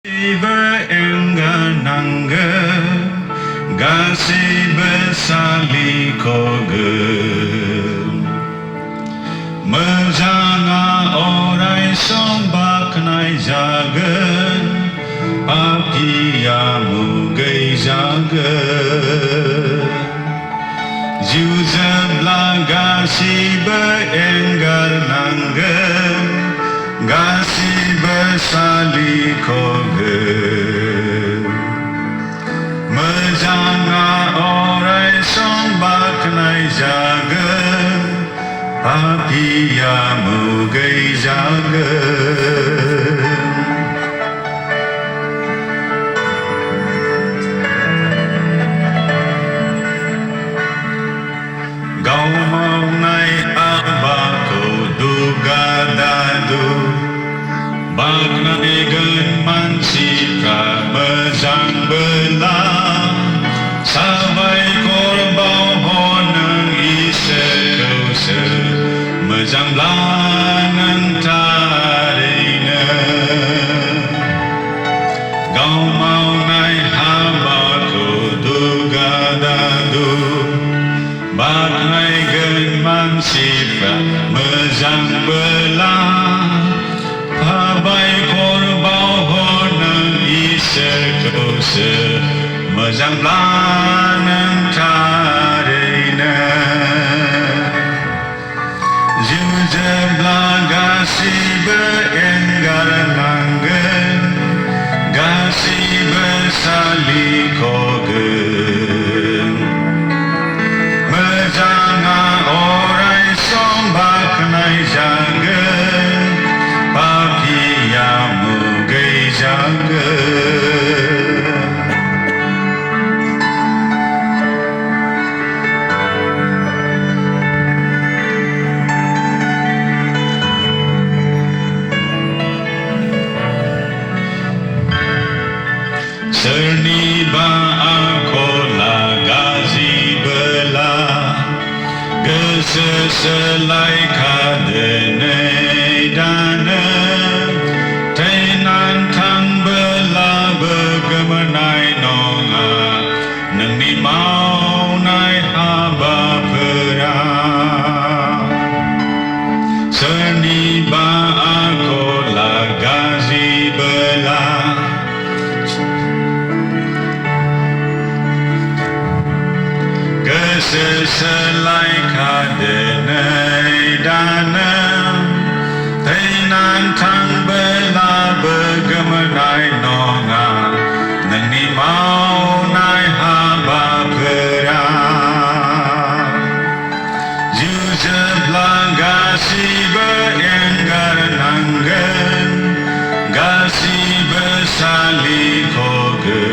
Siba engananga gasiba salikoge Mejanga orai sombaknai jagan Apiyamu gai jagan Juzabla gasiba engananga Gasiba salikoge Mejanga orai sombaknai jagan Apiyamu gai jagan Gau maunai abako duga dadu Bagnai gen mansipra mejang belah Sabai korbau honeng ise kause Mejang belanan tarina Gau maunai habako duga dadu Bagnai gen mansipra mejang belah Habai korbau honeng ise kause Mejang belanan tarina Jujabla gasiba enggar langgan Gasiba salikogen Mejanga orai sombaknai jagan Papiyamu gai jagan Serniba akola gazi bela Geseselai kadenai dana Tainan tang bela begemenai nonga Nengni maunai haba perang Serniba akola gazi bela Seselai kadenai dana Tainan tang bela begemenai nonga Nengni maunai haba perang Jujabla gasiba enggar langgan Gasiba salikoge